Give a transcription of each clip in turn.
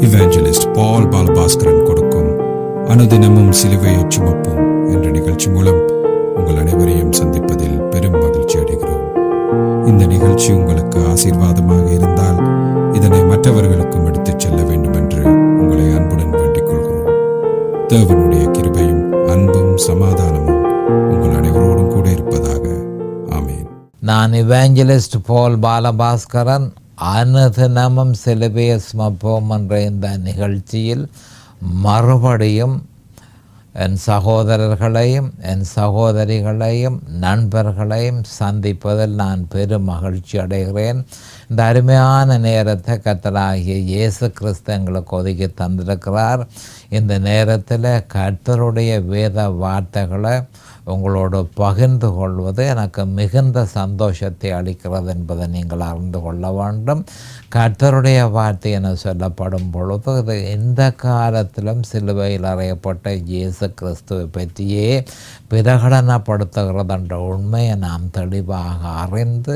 இவாஞ்சலிஸ்ட் பால் பாலபாஸ்கரன் கொடுக்கும் அனுதினமும் சிலுவையை சுமப்போம் என்ற நிகழ்ச்சி மூலம் உங்கள் அனைவரையும் சந்திப்பதில் பெரும் மகிழ்ச்சி அடைகிறோம். இந்த நிகழ்ச்சி உங்களுக்கு ஆசீர்வாதமாக இருந்தால் இதனை மற்றவர்களுக்கும் எடுத்துச் செல்ல வேண்டும் என்று உங்களை அன்புடன் வேண்டிக் கொள்கிறோம். தேவனுடைய கிருபையும் அன்பும் சமாதானமும் உங்கள் அனைவரோடும் கூட இருப்பதாக. ஆமேன். நான் இவாஞ்சலிஸ்ட் பால் பாலபாஸ்கரன் அனுதினமும் சிலுவையை சுமப்போம் என்ற இந்த நிகழ்ச்சியில் மறுபடியும் என் சகோதரர்களையும் என் சகோதரிகளையும் நண்பர்களையும் சந்திப்பதில் நான் பெரும் மகிழ்ச்சி அடைகிறேன். இந்த அருமையான நேரத்தை கர்த்தராகிய இயேசு கிறிஸ்து எங்களுக்கு ஒதுக்கி தந்திருக்கிறார். இந்த நேரத்தில் கர்த்தருடைய வேத வார்த்தைகளை உங்களோடு பகிர்ந்து கொள்வது எனக்கு மிகுந்த சந்தோஷத்தை அளிக்கிறது என்பதை நீங்கள் அறிந்து கொள்ள வேண்டும். கர்த்தருடைய வார்த்தை என சொல்லப்படும் பொழுது இது இந்த காலத்திலும் சிலுவையில் அறையப்பட்ட இயேசு கிறிஸ்துவை பற்றியே பிரகடனப்படுத்துகிறது என்ற உண்மையை நாம் தெளிவாக அறிந்து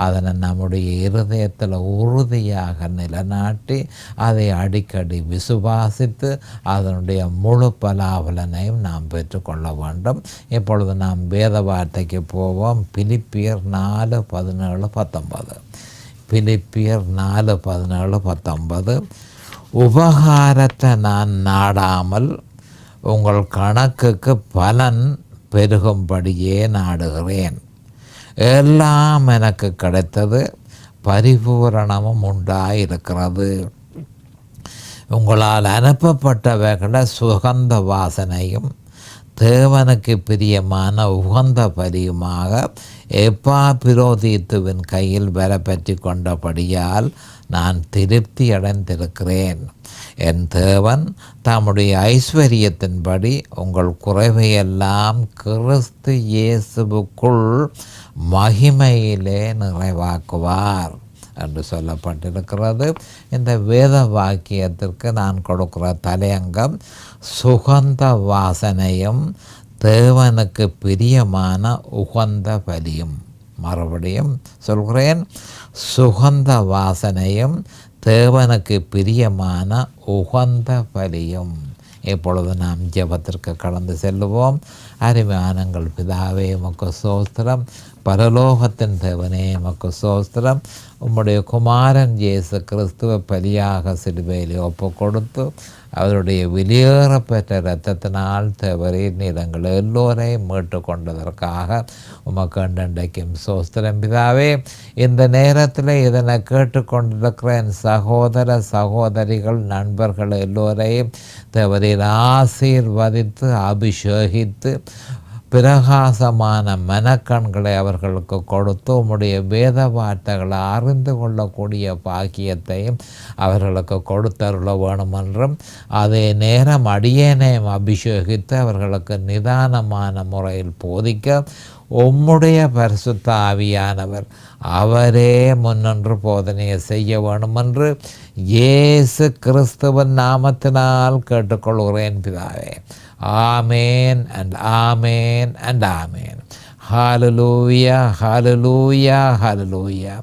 அதனை நம்முடைய இருதயத்தில் உறுதியாக நிலைநாட்டி அதை அடிக்கடி விசுவாசித்து அதனுடைய முழு பலாபலனையும் நாம் பெற்றுக்கொள்ள வேண்டும். இப்பொழுது நாம் வேத வார்த்தைக்கு போவோம். பிலிப்பியர் 4:17-19. பிலிப்பியர் 4:17-19. உபகாரத்தை நான் நாடாமல் உங்கள் கணக்குக்கு பலன் பெருகும்படியே நாடுகிறேன். எல்லாம் எனக்கு கிடைத்தது, பரிபூரணமும் உண்டாயிருக்கிறது. உங்களால் அனுப்பப்பட்டவைகளை சுகந்த வாசனையும் தேவனுக்கு பிரியமான உகந்த பலியுமாக எப்பாபிரோதீத்துவின் கையில் பெறப்பற்றி கொண்டபடியால் நான் திருப்தி அடைந்திருக்கிறேன். என் தேவன் தம்முடைய ஐஸ்வர்யத்தின்படி உங்கள் குறைவையெல்லாம் கிறிஸ்து இயேசுவுக்குள் மகிமையிலே நிறைவாக்குவார் என்று சொல்லப்பட்டிருக்கிறது. இந்த வேத வாக்கியத்திற்கு நான் கொடுக்கிற தலையங்கம் சுகந்த வாசனையும் தேவனுக்கு பிரியமான உகந்த பலியும். மறுபடியும் சொல்கிறேன், சுகந்த வாசனையும் தேவனுக்கு பிரியமான உகந்த பலியும். இப்பொழுது நாம் ஜெபத்திற்கு கடந்து செல்லுவோம். அருமையானங்கள் பிதாவே உமக்கு ஸ்தோத்திரம். பரலோகத்தின் தேவனே உமக்கு ஸ்தோத்திரம். உம்முடைய குமாரன் இயேசு கிறிஸ்துவ பலியாக சிலுவையில் ஒப்பு கொடுத்து அவருடைய வெளியேறப்பெற்ற இரத்தத்தினால் தேவரீர் நீரங்கள் எல்லோரையும் மீட்டு கொண்டதற்காக உமக்கு அண்டண்டைக்கும் ஸ்தோத்திரம் பிதாவே. இந்த நேரத்தில் இதனை கேட்டுக்கொண்டிருக்கிற என் சகோதர சகோதரிகள் நண்பர்கள் எல்லோரையும் தேவரீர் ஆசீர்வதித்து அபிஷேகித்து பிரகாசமான மனக்கண்களை அவர்களுக்கு கொடுத்து உம்முடைய வேத வார்த்தைகளை அறிந்து கொள்ளக்கூடிய பாக்கியத்தையும் அவர்களுக்கு கொடுத்தருள வேணுமென்றும் அதே நேரம் அடியேனையும் அபிஷேகித்து அவர்களுக்கு நிதானமான முறையில் போதிக்க உம்முடைய பரிசுத்த ஆவியானவர் அவரே முன்னின்று போதனையை செய்ய வேணுமென்று இயேசு கிறிஸ்துவின் நாமத்தினால் கேட்டுக்கொள்கிறேன் பிதாவே. ஆமேன் and amen and amen. Hallelujah, hallelujah, hallelujah.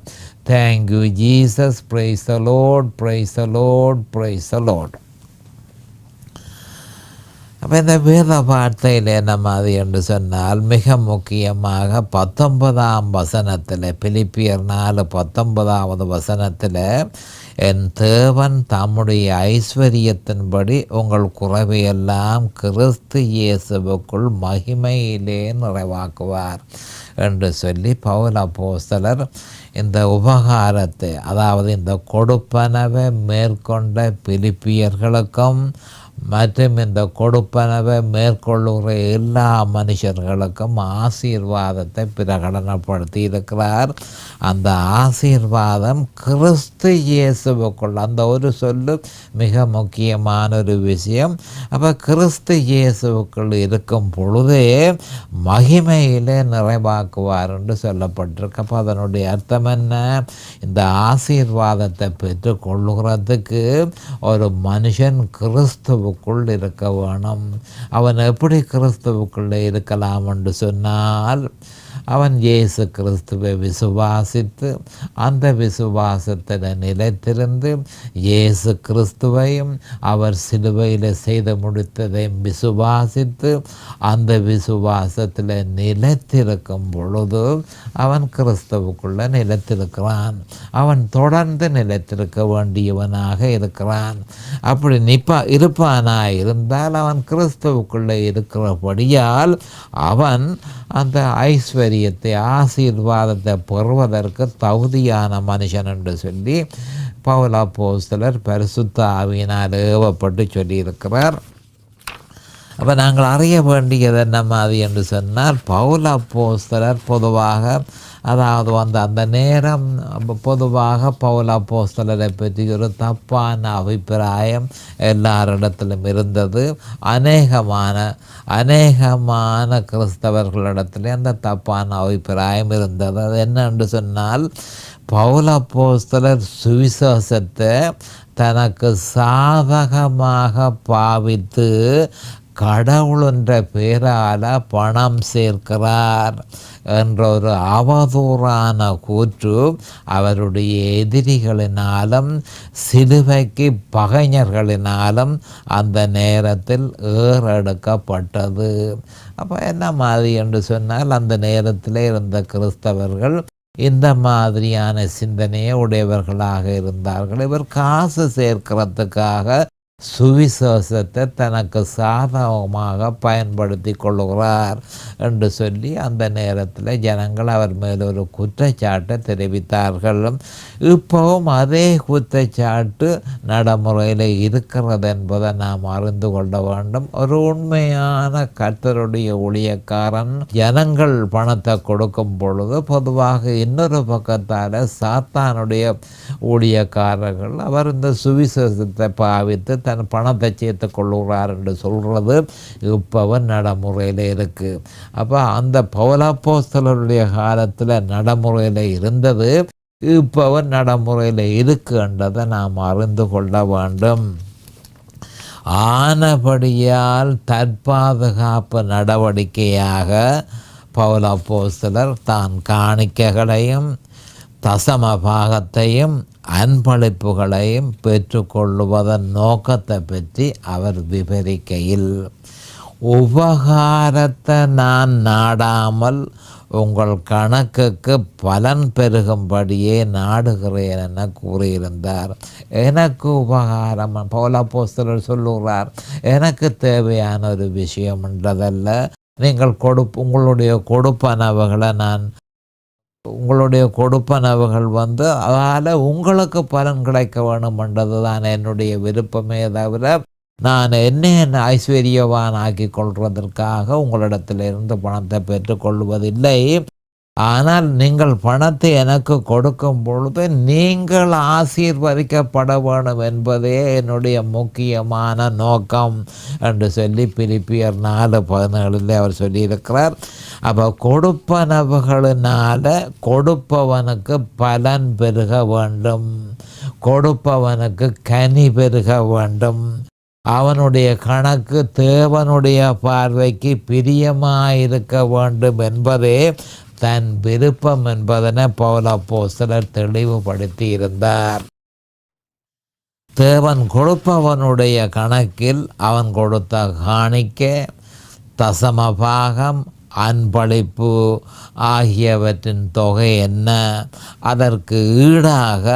Thank you Jesus. Praise the Lord, praise the Lord, praise the Lord. அப்போ இந்த வேத வார்த்தையில் நம்ம அது என்று சொன்னால் மிக முக்கியமாக 19ஆம் வசனத்தில், பிலிப்பியர் 4:19வது வசனத்தில், என் தேவன் தம்முடைய ஐஸ்வர்யத்தின்படி உங்கள் குறைவையெல்லாம் கிறிஸ்து இயேசுவுக்குள் மகிமையிலே நிறைவாக்குவார் என்று சொல்லி பவுல் அப்போஸ்தலர் இந்த உபகாரத்தை, அதாவது இந்த கொடுப்பனவை மேற்கொண்ட பிலிப்பியர்களுக்கும் மற்றும் இந்த கொடுப்பனவை மேற்கொள்ளுகிற எல்லா மனுஷர்களுக்கும் ஆசீர்வாதத்தை பிரகடனப்படுத்தி இருக்கிறார். அந்த ஆசீர்வாதம் கிறிஸ்து இயேசுவுக்குள், அந்த ஒரு சொல்லு மிக முக்கியமான ஒரு விஷயம். அப்போ கிறிஸ்து இயேசுவுக்குள் இருக்கும் பொழுதே மகிமையிலே நிறைவாக்குவார் என்று சொல்லப்பட்டிருக்கு. அப்போ அதனுடைய அர்த்தம் என்ன? இந்த ஆசீர்வாதத்தை பெற்றுக்கொள்ளுகிறதுக்கு ஒரு மனுஷன் கிறிஸ்துவுக்குள் இருக்க வேணும். அவன் எப்படி கிறிஸ்துவுக்குள்ளே இருக்கலாம் என்று சொன்னால், அவன் இயேசு கிறிஸ்துவை விசுவாசித்து அந்த விசுவாசத்தில் நிலைத்திருந்து இயேசு கிறிஸ்துவையும் அவர் சிலுவையில் செய்து முடித்ததையும் விசுவாசித்து அந்த விசுவாசத்தில் நிலைத்திருக்கும் பொழுது அவன் கிறிஸ்துவுக்குள்ள நிலைத்திருக்கிறான். அவன் தொடர்ந்து நிலைத்திருக்க வேண்டியவனாக இருக்கிறான். அப்படி இருப்பானாய் இருந்தால் அவன் கிறிஸ்துவுக்குள்ளே இருக்கிறபடியால் அவன் அந்த ஐஸ்வர்யத்தை ஆசீர்வாதத்தை பெறுவதற்கு தகுதியான மனுஷன் என்று சொல்லி பவுல் அப்போஸ்தலர் பரிசுத்த ஆவியினால் ஏவப்பட்டு சொல்லியிருக்கிறார். அப்போ நாங்கள் அறிய வேண்டியது என்ன மாதிரி என்று சொன்னால், பவுல் அப்போஸ்தலர் பொதுவாக அதாவது அந்த நேரம் பொதுவாக பவுல் அப்போஸ்தலரை பற்றி ஒரு தப்பான அபிப்பிராயம் எல்லாரிடத்திலும் இருந்தது. அநேகமான கிறிஸ்தவர்களிடத்திலே அந்த தப்பான அபிப்பிராயம் இருந்தது. அது என்னென்று சொன்னால், பவுல் அப்போஸ்தலர் சுவிசேஷத்தை தனக்கு சாதகமாக பாவித்து கடவுளென்ற பேரால் பணம் சேர்க்கிறார் என்ற ஒரு அவதூறான கூற்று அவருடைய எதிரிகளினாலும் சிலுவைக்கு பகைஞர்களினாலும் அந்த நேரத்தில் ஏறெடுக்கப்பட்டது. அப்போ என்ன மாதிரி என்று சொன்னால், அந்த நேரத்தில் இருந்த கிறிஸ்தவர்கள் இந்த மாதிரியான சிந்தனையை உடையவர்களாக இருந்தார்கள். இவர் காசு சேர்க்கிறதுக்காக சுவிசேஷத்தை தனக்கு சாதகமாக பயன்படுத்தி கொள்கிறார் என்று சொல்லி அந்த நேரத்தில் ஜனங்கள் அவர் மேல் ஒரு குற்றச்சாட்டை தெரிவித்தார்கள். இப்போவும் அதே குற்றச்சாட்டு நடைமுறையில் இருக்கிறது என்பதை நாம் அறிந்து கொள்ள வேண்டும். ஒரு உண்மையான கர்த்தருடைய ஊழியக்காரன் ஜனங்கள் பணத்தை கொடுக்கும் பொழுது பொதுவாக இன்னொரு பக்கத்தால் சாத்தானுடைய ஊழியக்காரர்கள் அவர் இந்த சுவிசேஷத்தை பாவித்து தன் பணத்தை சேர்த்து கொள்ளுகிறார் என்று சொல்கிறது இப்போவும் நடைமுறையில் இருக்குது. அப்போ அந்த பவுல் அப்போஸ்தலருடைய காலத்தில் நடைமுறையில் இருந்தது, இப்போவும் நடைமுறையில் இருக்குன்றதை நாம் அறிந்து கொள்ள வேண்டும். ஆனபடியால் தற்பாதுகாப்பு நடவடிக்கையாக பவுல் அப்போஸ்தலர் தான் காணிக்கைகளையும் தசம பாகத்தையும் அன்பளிப்புகளையும் பெற்றுக்கொள்வதன் நோக்கத்தை பற்றி அவர் விவரிக்கையில், உபகாரத்தை நான் நாடாமல் உங்கள் கணக்குக்கு பலன் பெருகும்படியே நாடுகிறேன் என கூறியிருந்தார். எனக்கு உபகாரம் பவுல் அப்போஸ்தலர் சொல்லுகிறார், எனக்கு தேவையான ஒரு விஷயம் என்றதல்ல. நீங்கள் உங்களுடைய கொடுப்பனவுகள் அதால் உங்களுக்கு பலன் கிடைக்க வேணும் என்றது தான் என்னுடைய விருப்பமே தவிர நான் என்ன ஐஸ்வர்யவான் ஆக்கி கொள்வதற்காக உங்களிடத்திலிருந்து பணத்தை பெற்றுக்கொள்வதில்லை. ஆனால் நீங்கள் பணத்தை எனக்கு கொடுக்கும் பொழுது நீங்கள் ஆசீர்வதிக்கப்பட வேண்டும் என்பதே என்னுடைய முக்கியமான நோக்கம் என்று சொல்லி பிலிப்பியர் 4:17 அவர் சொல்லியிருக்கிறார். அப்போ கொடுப்பனவுகளினால் கொடுப்பவனுக்கு பலன் பெருக வேண்டும், கொடுப்பவனுக்கு கனி பெருக வேண்டும், அவனுடைய கணக்கு தேவனுடைய பார்வைக்கு பிரியமாயிருக்க வேண்டும் என்பதே தன் விருப்பம் என்பதனை பவுல் அப்போஸ்தலர் தெளிவுபடுத்தி இருந்தார். தேவன் கொடுப்பவனுடைய கணக்கில் அவன் கொடுத்த காணிக்கை, தசமபாகம், அன்பளிப்பு ஆகியவற்றின் தொகை என்ன, அதற்கு ஈடாக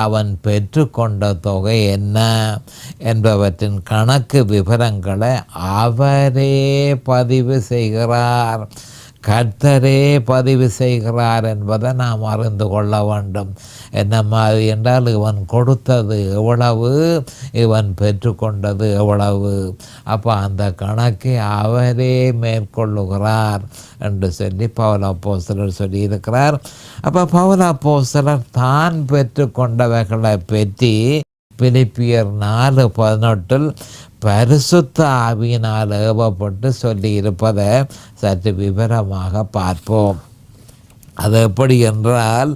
அவன் பெற்றுக்கொண்ட தொகை என்ன என்பவற்றின் கணக்கு விவரங்களை அவரே பதிவு செய்கிறார். கர்த்தரே பதிவு செய்கிறார் என்பதை நாம் அறிந்து கொள்ள வேண்டும். என்ன மாதிரி என்றால், இவன் கொடுத்தது எவ்வளவு, இவன் பெற்றுக்கொண்டது எவ்வளவு, அப்போ அந்த கணக்கை அவரே மேற்கொள்ளுகிறார் என்று சொல்லி பவுல் அப்போஸ்தலர் சொல்லியிருக்கிறார். அப்போ பவுல் அப்போஸ்தலர் தான் பெற்றுக்கொண்டவைகளை பற்றி பிலிப்பியர் 4:18 பரிசுத்த ஆவியினால் ஏவப்பட்டு சொல்லி இருப்பதை சற்று விவரமாக பார்ப்போம். அது எப்படி என்றால்,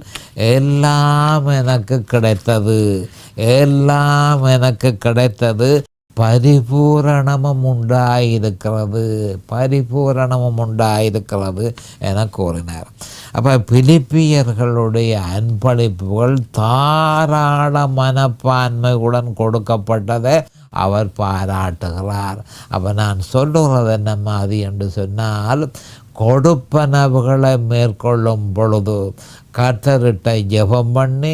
எல்லாம் எனக்கு கிடைத்தது பரிபூரணமும் உண்டாயிருக்கிறது என கூறினார். அப்போ பிலிப்பியர்களுடைய அன்பளிப்புகள் தாராள மனப்பான்மையுடன் கொடுக்கப்பட்டதை அவர் பாராட்டுகிறார். அப்போ நான் சொல்லுகிறது என்ன மாதிரி என்று சொன்னால், கொடுப்பனவுகளை மேற்கொள்ளும் பொழுது கர்த்தரிட்ட ஜெபம் பண்ணி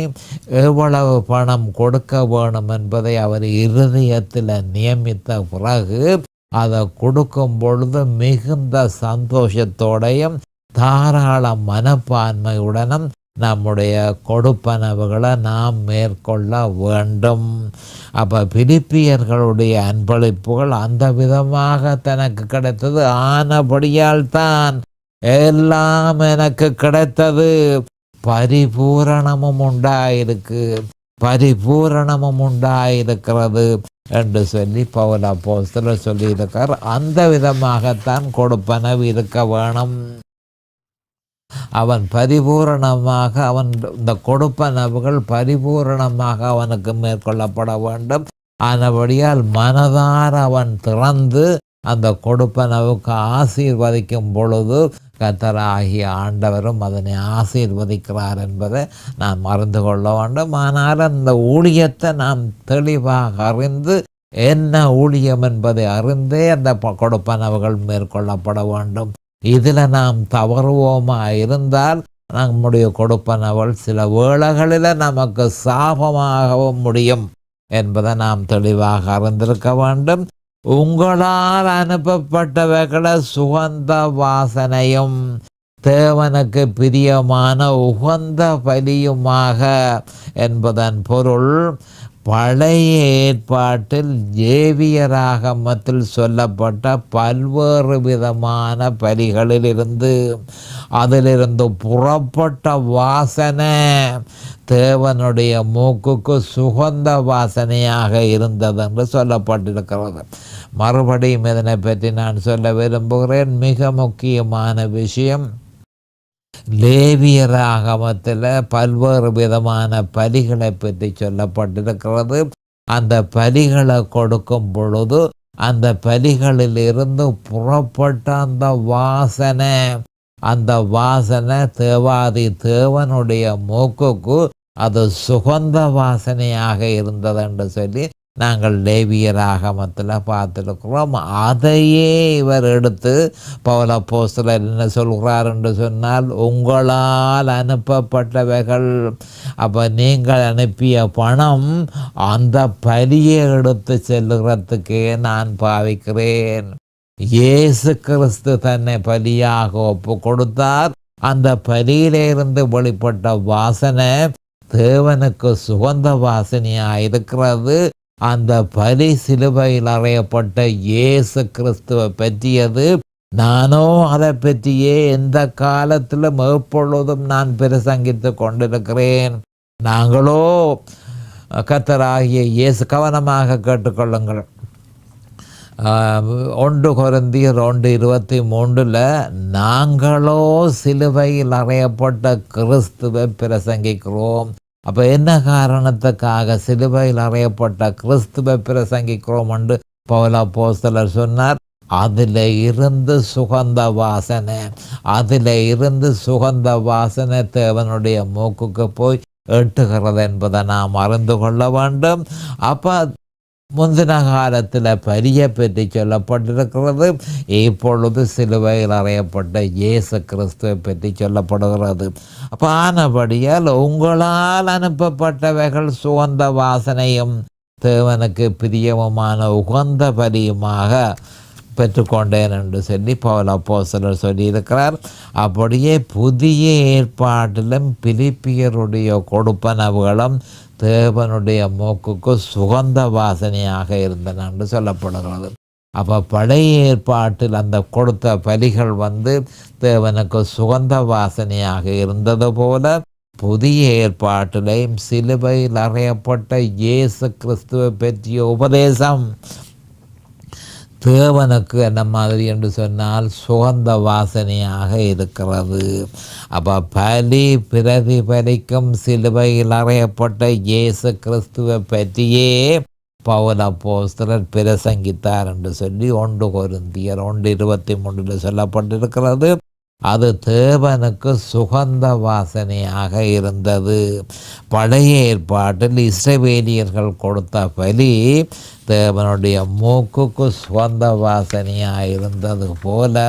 எவ்வளவு பணம் கொடுக்க வேணும் என்பதை அவர் இருதயத்தில் நியமித்த பிறகு அதை கொடுக்கும் பொழுது மிகுந்த சந்தோஷத்தோடையும் தாராள மனப்பான்மையுடனும் நம்முடைய கொடுப்பனவுகளை நாம் மேற்கொள்ள வேண்டும். அப்போ பிலிப்பியர்களுடைய அன்பளிப்புகள் அந்த விதமாக தனக்கு கிடைத்தது. ஆனபடியால் தான் எல்லாம் எனக்கு கிடைத்தது, பரிபூரணமும் உண்டாயிருக்கிறது என்று சொல்லி பவுல் அப்போஸ்தலர் சொல்லியிருக்கார். அந்த விதமாகத்தான் கொடுப்பனவு இருக்க வேணும். அவன் பரிபூரணமாக இந்த கொடுப்பனவுகள் பரிபூரணமாக அவனுக்கு மேற்கொள்ளப்பட வேண்டும். ஆனபடியால் மனதார அவன் திறந்து அந்த கொடுப்பனவுக்கு ஆசீர்வதிக்கும் பொழுது கர்த்தராகிய ஆண்டவரும் அதனை ஆசீர்வதிக்கிறார் என்பதை நாம் மறந்து கொள்ள வேண்டும். ஆனால் அந்த ஊழியத்தை நாம் தெளிவாக அறிந்து, என்ன ஊழியம் என்பதை அறிந்தே அந்த கொடுப்பனவுகள் மேற்கொள்ளப்பட வேண்டும். இதில் நாம் தவறுவோமா இருந்தால் நம்முடைய கொடுப்பனவள் சில வேளைகளில் நமக்கு சாபமாகவும் முடியும் என்பதை நாம் தெளிவாக அறிந்திருக்க வேண்டும். உங்களால் அனுப்பப்பட்டவைகளை சுகந்த வாசனையும் தேவனுக்கு பிரியமான உகந்த பலியுமாக என்பதன் பொருள், பழைய ஏற்பாட்டில் லேவியராகமத்தில் சொல்லப்பட்ட பல்வேறு விதமான பலிகளிலிருந்து அதிலிருந்து புறப்பட்ட வாசனை தேவனுடைய மூக்குக்கு சுகந்த வாசனையாக இருந்தது என்று சொல்லப்பட்டிருக்கிறது. மறுபடியும் இதனை பற்றி நான் சொல்ல விரும்புகிறேன். மிக முக்கியமான விஷயம், லேவியராகமத்தில் பல்வேறு விதமான பலிகளை பற்றி சொல்லப்பட்டிருக்கிறது. அந்த பலிகளை கொடுக்கும் பொழுது அந்த பலிகளில் இருந்து புறப்பட்ட அந்த வாசனை தேவாதி தேவனுடைய மூக்குக்கு அது சுகந்த வாசனையாக இருந்தது என்று சொல்லி நாங்கள் லேவியராகமத்தில் பார்த்துருக்கிறோம். அதையே இவர் எடுத்து பவுல் அப்போஸ்தலர் என்ன சொல்கிறார் என்று சொன்னால், உங்களால் அனுப்பப்பட்டவைகள். அப்போ நீங்கள் அனுப்பிய பணம் அந்த பலியை எடுத்து செல்லுகிறதுக்கே நான் பாவிக்கிறேன். இயேசு கிறிஸ்து தன்னை பலியாக ஒப்பு கொடுத்தார். அந்த பலியிலிருந்து வெளிப்பட்ட வாசனை தேவனுக்கு சுகந்த வாசனையாக இருக்கிறது. அந்த பலி சிலுவையில் அறையப்பட்ட இயேசு கிறிஸ்துவை பற்றியது. நானோ அதை பற்றியே எந்த காலத்திலும் எப்பொழுதும் நான் பிரசங்கித்து கொண்டிருக்கிறேன். நாங்களோ கர்த்தராகிய இயேசு, கவனமாக கேட்டுக்கொள்ளுங்கள், 1 கொரிந்தியர் 1:23 நாங்களோ சிலுவையில் அறையப்பட்ட கிறிஸ்துவை பிரசங்கிக்கிறோம். அப்போ என்ன காரணத்துக்காக சிலுவையில் அறையப்பட்ட கிறிஸ்துவை பிரசங்கிக்கிறோம் என்று பவுல் அப்போஸ்தலர் சொன்னார்? அதில் இருந்து சுகந்த வாசனை தேவனுடைய மூக்குக்கு போய் எட்டுகிறது என்பதை நாம் அறிந்து கொள்ள வேண்டும். அப்போ முந்தின காலத்தில் பலியை பற்றி சொல்லப்பட்டிருக்கிறது. இப்பொழுது சிலுவையில் அறையப்பட்ட இயேசு கிறிஸ்துவை பற்றி சொல்லப்படுகிறது. அப்போ ஆனபடியால் உங்களால் அனுப்பப்பட்டவைகள் சுகந்த வாசனையும் தேவனுக்கு பிரியமுமான உகந்த பலியுமாக பெற்றுக்கொண்டேன் என்று சொல்லி பவுல் அப்போஸ்தலர் சொல்லியிருக்கிறார். அப்படியே புதிய ஏற்பாட்டிலும் பிலிப்பியருடைய கொடுப்பனவுகளும் தேவனுடைய மூக்குக்கு சுகந்த வாசனையாக இருந்தன என்று சொல்லப்படுகிறது. அப்போ பழைய ஏற்பாட்டில் அந்த கொடுத்த பலிகள் தேவனுக்கு சுகந்த வாசனையாக இருந்தது போல, புதிய ஏற்பாட்டிலையும் சிலுவையில் அறையப்பட்ட இயேசு கிறிஸ்துவை பற்றிய உபதேசம் தேவனுக்கு என்ன மாதிரி என்று சொன்னால் சுகந்த வாசனையாக இருக்கிறது. அப்போ பலி பிரதிபலிக்கும் சிலுவையில் அறையப்பட்ட இயேசு கிறிஸ்துவை பற்றியே பவுல் அப்போஸ்தலர் பிரசங்கித்தார் என்று சொல்லி 1 கொரிந்தியர் 1:23 சொல்லப்பட்டிருக்கிறது. அது தேவனுக்கு சுகந்த வாசனையாக இருந்தது. பழைய ஏற்பாட்டில் இஸ்ரவேலியர்கள் கொடுத்த பலி தேவனுடைய மூக்குக்கு சுகந்த வாசனையாக இருந்தது போல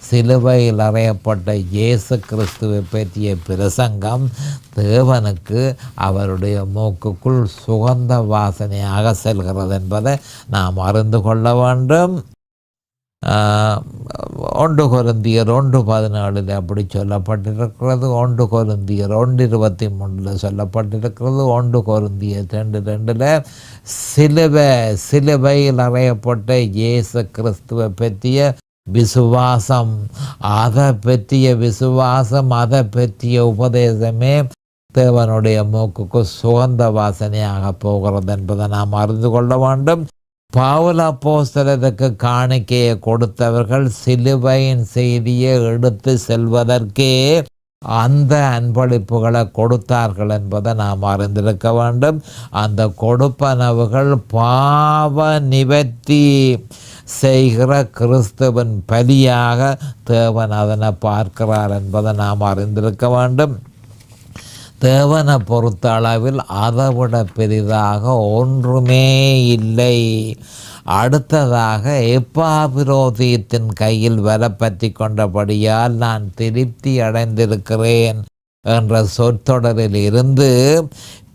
சிலுவையில் அறையப்பட்ட இயேசு கிறிஸ்துவை பற்றிய பிரசங்கம் தேவனுக்கு அவருடைய மூக்குக்குள் சுகந்த வாசனையாக செல்கிறது என்பதை நாம் அறிந்து கொள்ள வேண்டும். 1 கொரிந்தியர் 1:14 அப்படி சொல்லப்பட்டிருக்கிறது. 1 கொரிந்தியர் 1:23 சொல்லப்பட்டிருக்கிறது. 1 கொரிந்தியர் 2:2 சிலுவையில் அறையப்பட்ட இயேசு கிறிஸ்துவை பற்றிய விசுவாசம், அதை பற்றிய விசுவாசம், அதை பற்றிய உபதேசமே தேவனுடைய மூக்குக்கு சுகந்த வாசனையாக போகிறது என்பதை நாம் அறிந்து கொள்ள வேண்டும். பவுல் அப்போஸ்தலருக்கு காணிக்கையை கொடுத்தவர்கள் சிலுவையின் செய்தியை எடுத்து செல்வதற்கே அந்த அன்பளிப்புகளை கொடுத்தார்கள் என்பதை நாம் அறிந்திருக்க வேண்டும். அந்த கொடுப்பனவுகள் பாவ நிவர்த்தி செய்கிற கிறிஸ்துவின் பலியாக தேவன் அதனை பார்க்கிறார் என்பதை நாம் அறிந்திருக்க வேண்டும். தேவனை பொறுத்த அளவில் அதைவிட பெரிதாக ஒன்றுமே இல்லை. அடுத்ததாக எப்பாபிரோதியத்தின் கையில் வரப்பற்றி கொண்டபடியால் நான் திருப்தி அடைந்திருக்கிறேன் என்ற சொற்றொடரில் இருந்து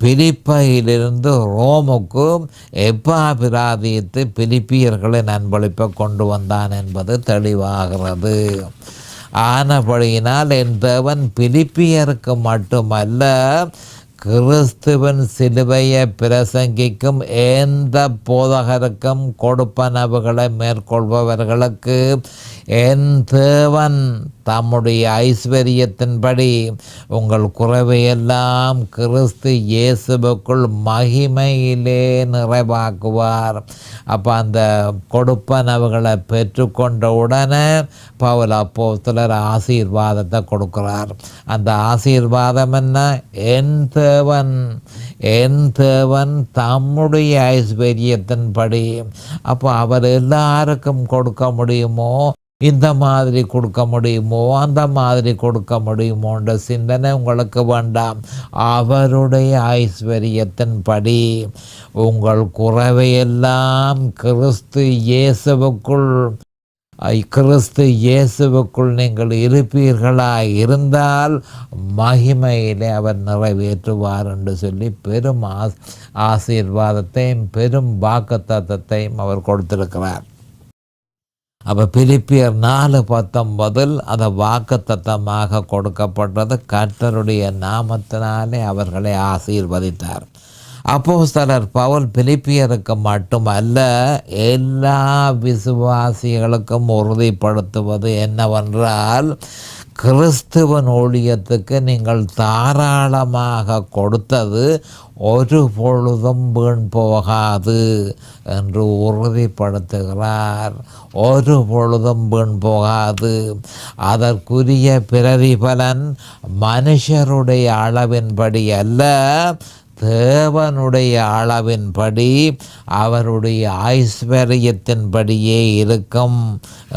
பிலிப்பையிலிருந்து ரோமுக்கு எப்பாபிராதியத்து பிலிப்பியர்களின் அன்பளிப்பை கொண்டு வந்தான் என்பது தெளிவாகிறது. ஆனபடியினால் என் தேவன் பிலிப்பியருக்கு மட்டுமல்ல, கிறிஸ்துவின் சிலுவையை பிரசங்கிக்கும் எந்த போதகருக்கும் கொடுப்பனவுகளை மேற்கொள்பவர்களுக்கு என் தேவன் தம்முடைய ஐஸ்வர்யத்தின்படி உங்கள் குறைவையெல்லாம் கிறிஸ்து இயேசுவுக்குள் மகிமையிலே நிறைவாக்குவார். அப்போ அந்த கொடுப்பனவுகளை பெற்றுக்கொண்ட உடனே பவுல் அப்போஸ்தலர் ஆசீர்வாதத்தை கொடுக்கிறார். அந்த ஆசீர்வாதம் என்ன? என் தேவன் தம்முடைய ஐஸ்வர்யத்தின்படி. அப்போ அவர் எல்லாருக்கும் கொடுக்க முடியுமோ, இந்த மாதிரி கொடுக்க முடியுமோ, அந்த மாதிரி கொடுக்க முடியுமோன்ற சிந்தனை உங்களுக்கு வேண்டாம். அவருடைய ஐஸ்வர்யத்தின்படி உங்கள் குறைவையெல்லாம் கிறிஸ்து இயேசுவுக்குள் நீங்கள் இருப்பீர்களாய் இருந்தால் மகிமையிலே அவர் நிறைவேற்றுவார் என்று சொல்லி பெரும் ஆசீர்வாதத்தையும் பெரும் வாக்குத்தத்தத்தையும் அவர் கொடுத்திருக்கிறார். அப்போ பிலிப்பியர் 4:19 அதை வாக்குத்தத்தமாக கொடுக்கப்பட்டது. கர்த்தருடைய நாமத்தினாலே அவர்களை ஆசீர்வதித்தார். அப்போஸ்தலர் பவுல் பிலிப்பியருக்கு மட்டுமல்ல, எல்லா விசுவாசிகளுக்கும் உறுதிப்படுத்துவது என்னவென்றால், கிறிஸ்துவன் ஊழியத்துக்கு நீங்கள் தாராளமாக கொடுத்தது ஒரு பொழுதும் வீண் போகாது என்று உறுதிப்படுத்துகிறார். ஒரு பொழுதும் வீண் போகாது. அதற்குரிய பிரதிபலன் மனுஷருடைய அளவின்படி அல்ல, தேவனுடைய அளவின்படி அவருடைய ஐஸ்வர்யத்தின்படியே இருக்கும்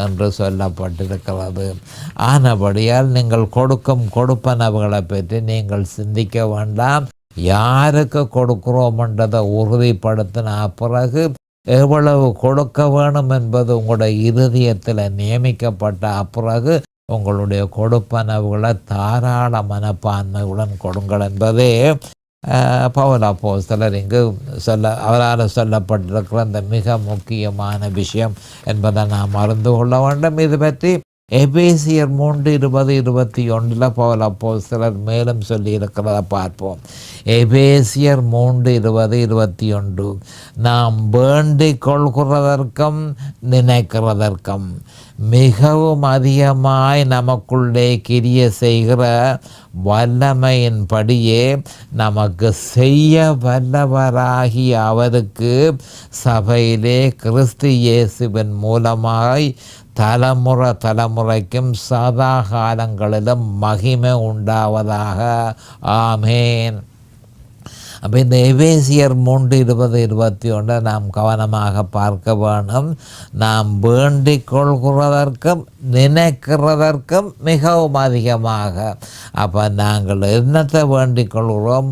என்று சொல்லப்பட்டிருக்கிறது. ஆனபடியால் நீங்கள் கொடுக்கும் கொடுப்பனவுகளை பற்றி நீங்கள் சிந்திக்க வேண்டாம். யாருக்கு கொடுக்கிறோம் என்றதை உறுதிப்படுத்தின பிறகு எவ்வளவு கொடுக்க வேணும் என்பது உங்களுடைய இருதயத்தில் நியமிக்கப்பட்ட பிறகு உங்களுடைய கொடுப்பனவுகளை தாராள மனப்பான்மையுடன் கொடுங்கள் என்பதே பவுல் அப்போஸ்தலர் இங்கு அவரால் சொல்லப்பட்டிருக்கிற அந்த மிக முக்கியமான விஷயம் என்பதை நாம் அறிந்து கொள்ள வேண்டும். இது பற்றி எபேசியர் 3:20-21 பவுல் அப்போஸ்தலர் மேலும் சொல்லியிருக்கிறத பார்ப்போம். எபேசியர் 3:20-21 நாம் வேண்டிக் கொள்கிறதற்கும் நினைக்கிறதற்கும் மிகவும் அதிகமாய் நமக்குள்ளே கிரிய செய்கிற வல்லமையின்படியே நமக்கு செய்ய வல்லவராகி அவருக்கு சபையிலே கிறிஸ்து இயேசுவின் மூலமாய் தலைமுறைக்கும் சதா காலங்களிலும் மகிமை உண்டாவதாக. ஆமேன். அப்போ இந்த எபேசியர் 3:20-21 நாம் கவனமாக பார்க்க வேணும். நாம் வேண்டிக் கொள்கிறதற்கும் நினைக்கிறதற்கும் மிகவும் அதிகமாக. அப்போ நாங்கள் என்னத்தை வேண்டிக் கொள்கிறோம்,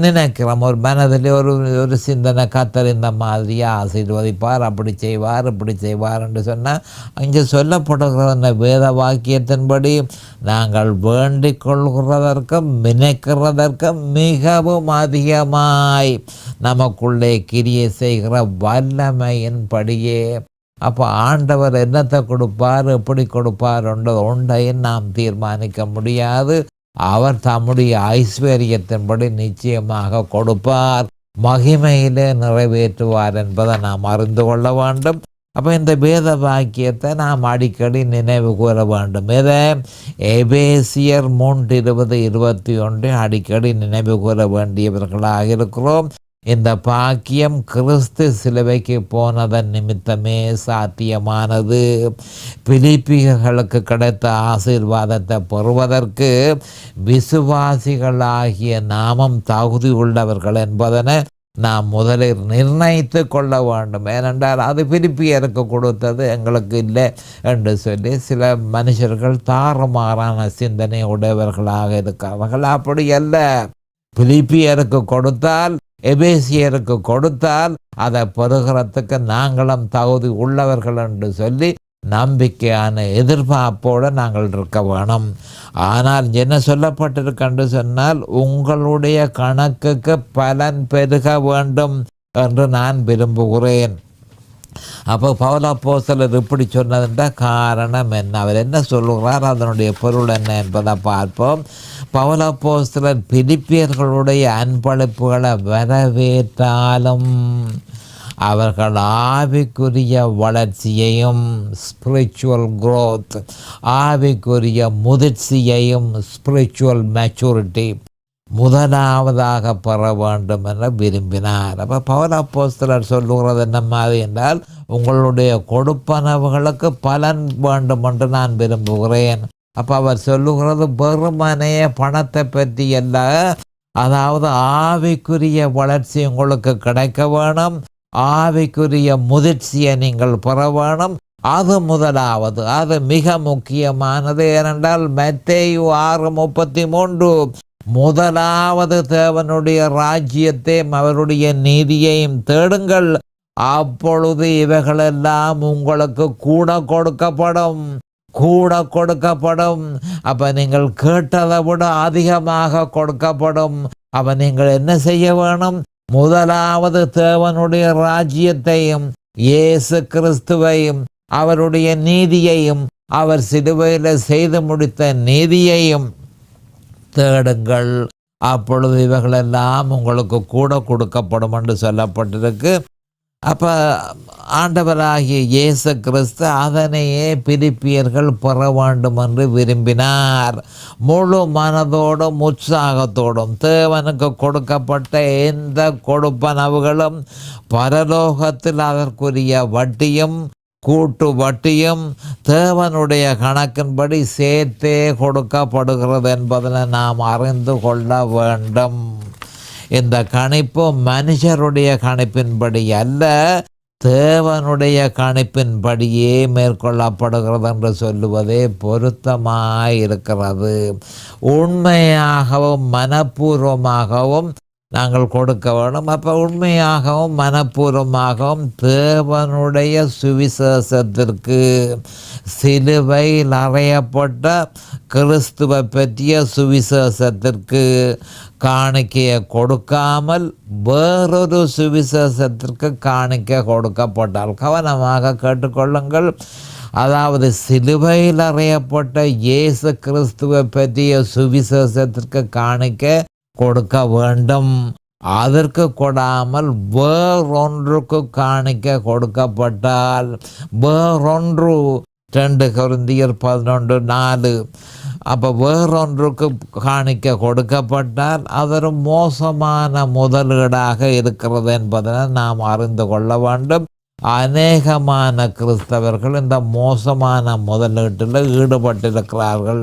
நினைக்கிறோம். ஒரு மனதில் ஒரு சிந்தனை, கத்தர் இந்த மாதிரியே ஆசீர்வதிப்பார், அப்படி செய்வார், இப்படி செய்வார் என்று சொன்னால், இங்கே சொல்லப்படுகிற அந்த வேத வாக்கியத்தின்படி நாங்கள் வேண்டிக் கொள்கிறதற்கும் நினைக்கிறதற்கும் மிகவும் அதிகமாய் நமக்குள்ளே கிரியை செய்கிற வல்லமையின்படியே. அப்போ ஆண்டவர் என்னத்தை கொடுப்பார், எப்படி கொடுப்பார் ஒன்றையும் நாம் தீர்மானிக்க முடியாது. அவர் தம்முடைய ஐஸ்வர்யத்தின்படி நிச்சயமாக கொடுப்பார், மகிமையிலே நிறைவேற்றுவார் என்பதை நாம் அறிந்து கொள்ள வேண்டும். அப்போ இந்த வேத வாக்கியத்தை நாம் அடிக்கடி நினைவு கூற வேண்டும். இதை எபேசியர் 3:20-21 அடிக்கடி நினைவு கூற வேண்டியவர்களாக இருக்கிறோம். இந்த பாக்கியம் கிறிஸ்து சிலுவைக்கு போனதன் நிமித்தமே சாத்தியமானது. பிலிப்பியர்களுக்கு கிடைத்த ஆசீர்வாதத்தை பெறுவதற்கு விசுவாசிகளாகிய நாமும் தகுதி உள்ளவர்கள் என்பதனை நாம் முதலில் நிர்ணயித்து கொள்ள வேண்டும். ஏனென்றால் அது பிலிப்பியருக்கு கொடுத்தது, எங்களுக்கு இல்லை என்று சொல்லி சில மனுஷர்கள் தாறுமாறான சிந்தனை உடையவர்களாக இருக்கிறார்கள். அப்படி அல்ல. பிலிப்பியருக்கு கொடுத்தால், எபேசியருக்கு கொடுத்தால் அதை பெறுகிறதுக்கு நாங்களும் தகுதி உள்ளவர்கள் என்று சொல்லி நம்பிக்கையான எதிர்பார்ப்போடு நாங்கள் இருக்க வேணும். ஆனால் என்ன சொல்லப்பட்டிருக்கென்று சொன்னால், உங்களுடைய கணக்குக்கு பலன் பெருக வேண்டும் என்று நான் விரும்புகிறேன். அப்போ பவுலப்போஸ்தலர் இப்படி சொன்னதுன்ற காரணம் என்ன, அவர் என்ன சொல்லுகிறார், அதனுடைய பொருள் என்ன என்பதை பார்ப்போம். பவுலப்போஸ்தலர் பிலிப்பியர்களுடைய அன்பளிப்புகளை வரவேற்றாலும் அவர்கள் ஆவிக்குரிய வளர்ச்சியையும் ஸ்பிரிச்சுவல் growth, ஆவிக்குரிய முதிர்ச்சியையும் ஸ்பிரிச்சுவல் மெச்சூரிட்டி முதலாவதாக பெற வேண்டும் என விரும்பினார். அப்போ பவுல் அப்போஸ்தலர் சொல்லுகிறது என்ன மாதிரி என்றால், உங்களுடைய கொடுப்பனவுகளுக்கு பலன் வேண்டும் என்று நான் விரும்புகிறேன். அப்போ அவர் சொல்லுகிறது வெறுமனைய பணத்தை பற்றி அல்ல, அதாவது ஆவிக்குரிய வளர்ச்சி உங்களுக்கு கிடைக்க வேணும், ஆவிக்குரிய முதிர்ச்சியை நீங்கள் பெற வேணும். அது முதலாவது, அது மிக முக்கியமானது. ஏனென்றால் மத்தேயு 6:33 முதலாவது தேவனுடைய ராஜ்யத்தையும் அவருடைய நீதியையும் தேடுங்கள், அப்பொழுது இவைகளெல்லாம் உங்களுக்கு கூட கொடுக்கப்படும். அப்போ நீங்கள் கேட்டதை விட அதிகமாக கொடுக்கப்படும். அப்போ நீங்கள் என்ன செய்ய வேணும், முதலாவது தேவனுடைய ராஜ்யத்தையும் இயேசு கிறிஸ்துவையும் அவருடைய நீதியையும் அவர் சிலுவையில் செய்து முடித்த நீதியையும் தேடுங்கள், அப்பொழுது இவைகளெல்லாம் உங்களுக்கு கூட கொடுக்கப்படும் என்று சொல்லப்பட்டிருக்கு. அப்போ ஆண்டவராகிய இயேசு கிறிஸ்து அதனையே பிலிப்பியர்கள் பெற வேண்டும் என்று விரும்பினார். முழு மனதோடும் உற்சாகத்தோடும் தேவனுக்கு கொடுக்கப்பட்ட எந்த கொடுப்பனவுகளும் பரலோகத்தில் அதற்குரிய வட்டியும் கூட்டு வட்டியும் தேவனுடைய கணக்கின்படி சேர்த்தே கொடுக்கப்படுகிறது என்பதனை நாம் அறிந்து கொள்ள வேண்டும். இந்த கணிப்பு மனுஷருடைய கணிப்பின்படி அல்ல, தேவனுடைய கணிப்பின்படியே மேற்கொள்ளப்படுகிறது என்று சொல்லுவதே பொருத்தமாயிருக்கிறது. உண்மையாகவும் மனப்பூர்வமாகவும் நாங்கள் கொடுக்க வேண்டும். அப்போ உண்மையாகவும் மனப்பூர்வமாகவும் தேவனுடைய சுவிசேஷத்திற்கு, சிலுவையில் அறையப்பட்ட கிறிஸ்துவை பற்றிய சுவிசேஷத்திற்கு காணிக்கையை கொடுக்காமல் வேறொரு சுவிசேஷத்திற்கு காணிக்கை கொடுக்கப்பட்டால், கவனமாக கேட்டுக்கொள்ளுங்கள், அதாவது சிலுவையில் அறையப்பட்ட இயேசு கிறிஸ்துவை பற்றிய சுவிசேஷத்திற்கு காணிக்கை கொடுக்க வேண்டும். அதற்கு கொடாமல் வேறொன்றுக்கு காணிக்க கொடுக்கப்பட்டால், வேறொன்று 2 கொரிந்தியர் 11:4, அப்போ வேறொன்றுக்கு காணிக்க கொடுக்கப்பட்டால் அது ஒரு மோசமான முதலீடாக இருக்கிறது என்பதை நாம் அறிந்து கொள்ள வேண்டும். அநேகமான கிறிஸ்தவர்கள் இந்த மோசமான முதலீட்டில் ஈடுபட்டிருக்கிறார்கள்.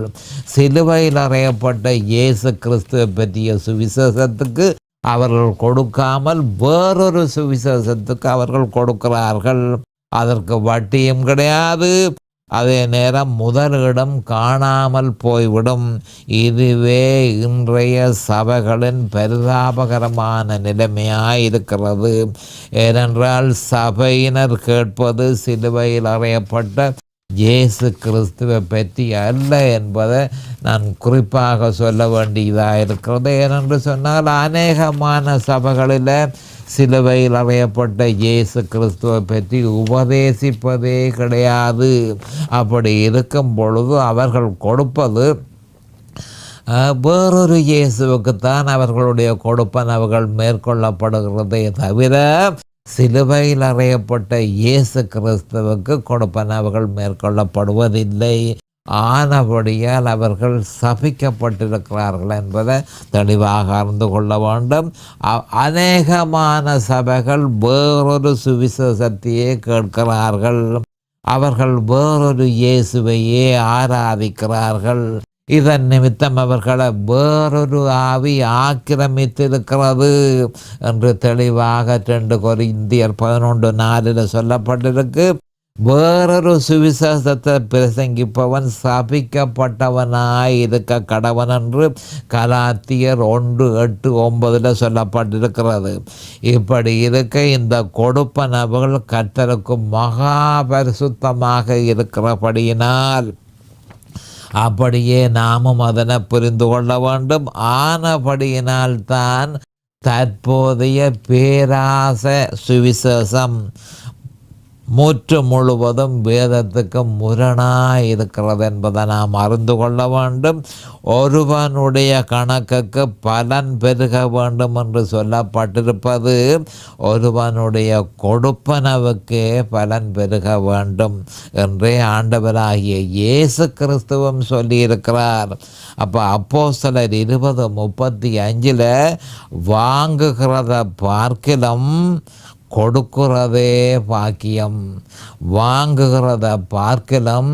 சிலுவையில் அறையப்பட்ட இயேசு கிறிஸ்துவை பற்றிய சுவிசேஷத்துக்கு அவர்கள் கொடுக்காமல் வேறொரு சுவிசேஷத்துக்கு அவர்கள் கொடுக்கிறார்கள். அதற்கு வட்டியும் கிடையாது, அதே நேரம் முதலிடம் காணாமல் போய்விடும். இதுவே இன்றைய சபைகளின் பரிதாபகரமான நிலைமையாய் இருக்கிறது. ஏனென்றால் சபையினர் கேட்பது சிலுவையில் அறையப்பட்ட இயேசு கிறிஸ்துவை பற்றி அல்ல என்பதை நான் குறிப்பாக சொல்ல வேண்டியதாக இருக்கிறது. ஏனென்று சொன்னால் அநேகமான சபைகளில் சிலுவையில் அறையப்பட்ட இயேசு கிறிஸ்துவை பற்றி உபதேசிப்பதே கிடையாது. அப்படி இருக்கும் பொழுது அவர்கள் கொடுப்பது வேறொரு இயேசுவுக்குத்தான் அவர்களுடைய கொடுப்பனவுகள் மேற்கொள்ளப்படுகிறதே தவிர சிலுவையில் அறையப்பட்ட இயேசு கிறிஸ்துவுக்கு கொடுப்பனவுகள் மேற்கொள்ளப்படுவதில்லை. ஆனபடியால் அவர்கள் சபிக்கப்பட்டிருக்கிறார்கள் என்பதை தெளிவாக அறிந்து கொள்ள வேண்டும். அநேகமான சபைகள் வேறொரு சுவிசேஷத்தையே கேட்கிறார்கள். அவர்கள் வேறொரு இயேசுவையே ஆராதிக்கிறார்கள். இதன் நிமித்தம் அவர்களை வேறொரு ஆவி ஆக்கிரமித்திருக்கிறது என்று தெளிவாக 2 கொரிந்தியர் 11:4 சொல்லப்பட்டிருக்கு. வேறொரு சுவிசேஷத்தை பிரசங்கிப்பவன் சபிக்கப்பட்டவனாய் இருக்க கடவன் என்று கலாத்தியர் 1:8-9 சொல்லப்பட்டிருக்கிறது. இப்படி இருக்க இந்த கொடுப்பனவுகள் கர்த்தருக்கு மகா பரிசுத்தமாக இருக்கிறபடியினால் அப்படியே நாமும் அதனை புரிந்து கொள்ள வேண்டும். ஆனபடியினால் தான் தற்போதைய பேராச சுவிசேஷம் முழுவதும் வேதத்துக்கு முரணாய் இருக்கிறது என்பதை நாம் அறிந்து கொள்ள வேண்டும். ஒருவனுடைய கணக்குக்கு பலன் பெருக வேண்டும் என்று சொல்லப்பட்டிருப்பது ஒருவனுடைய கொடுப்பனவுக்கே பலன் பெருக வேண்டும் என்றே ஆண்டவராகிய இயேசு கிறிஸ்துவும் சொல்லியிருக்கிறார். அப்போ அப்போஸ்தலர் 20:35 வாங்குகிறத பார்க்கிலும் கொடுக்கிறதே பாக்கியம், வாங்குகிறத பார்க்கிலும்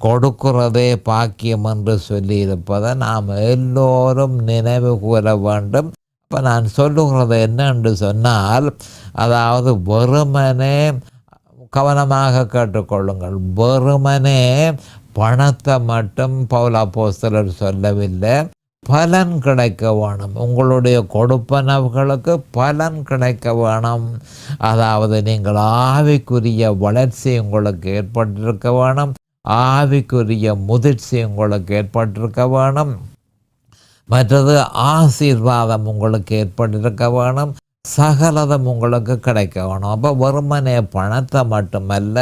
கொடுக்கிறதே பாக்கியம் என்று சொல்லியிருப்பதை நாம் எல்லோரும் நினைவு கூற வேண்டும். இப்போ நான் சொல்லுகிறது என்னென்று சொன்னால், அதாவது வெறுமனே கவனமாக கேட்டுக்கொள்ளுங்கள், வெறுமனே பணத்தை மட்டும் பவுல் அப்போஸ்தலர் சொல்லவில்லை, பலன் கிடைக்க வேணும். உங்களுடைய கொடுப்பனவுகளுக்கு பலன் கிடைக்க வேணும். அதாவது நீங்கள் ஆவிக்குரிய வளர்ச்சி உங்களுக்கு ஏற்பட்டிருக்க வேணும், ஆவிக்குரிய முதிர்ச்சி உங்களுக்கு ஏற்பட்டிருக்க வேணும், மற்றது ஆசீர்வாதம் உங்களுக்கு ஏற்பட்டிருக்க வேணும், சகலதம் உங்களுக்கு கிடைக்க வேணும். அப்போ வெறுமனே பணத்தை மட்டுமல்ல,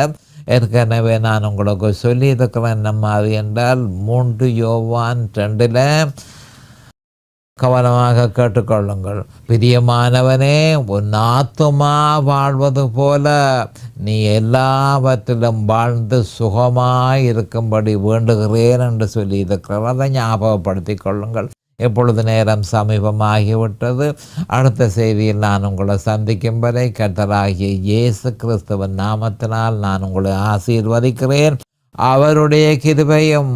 ஏற்கனவே நான் உங்களுக்கு சொல்லியிருக்கிறேன் என்ன மாதிரி என்றால் 3 யோவான் 2 கவனமாக கேட்டுக்கொள்ளுங்கள். பிரியமானவனே, உன் ஆத்துமா வாழ்வது போல நீ எல்லாவற்றிலும் வாழ்ந்து சுகமாய் இருக்கும்படி வேண்டுகிறேன் என்று சொல்லி இருக்கிறார். அதை ஞாபகப்படுத்தி கொள்ளுங்கள். எப்பொழுது நேரம் சமீபமாகிவிட்டது. அடுத்த செய்தியில் நான் உங்களை சந்திக்கும் வரை கர்த்தராகிய இயேசு கிறிஸ்துவின் நாமத்தினால் நான் உங்களை ஆசீர்வதிக்கிறேன். அவருடைய கிருபையும்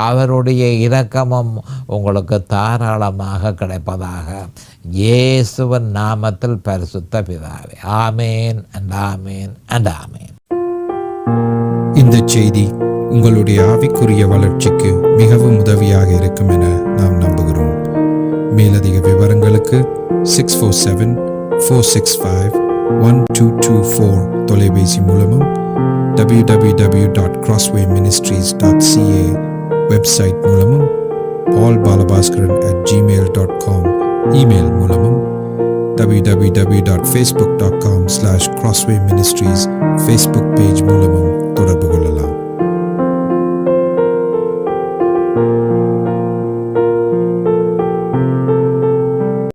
அவருடைய இரக்கமும் உங்களுக்கு தாராளமாக கிடைப்பதாக இயேசுவின் நாமத்தில் பரிசுத்த பிதாவே. ஆமேன் அண்ட் ஆமேன் அண்ட் ஆமேன். இந்த செய்தி உங்களுடைய ஆவிக்குரிய வளர்ச்சிக்கு மிகவும் உதவியாக இருக்கும் என நாம் நம்புகிறோம். மேலதிக விவரங்களுக்கு 647-465-1224 தொலைபேசி மூலமும் www.crosswayministries.ca வெப்சைட் மூலமும் paulbalabhaskaran@gmail.com இமெயில் மூலமும் www.facebook.com/crosswayministries ஃபேஸ்புக் பேஜ் மூலமும்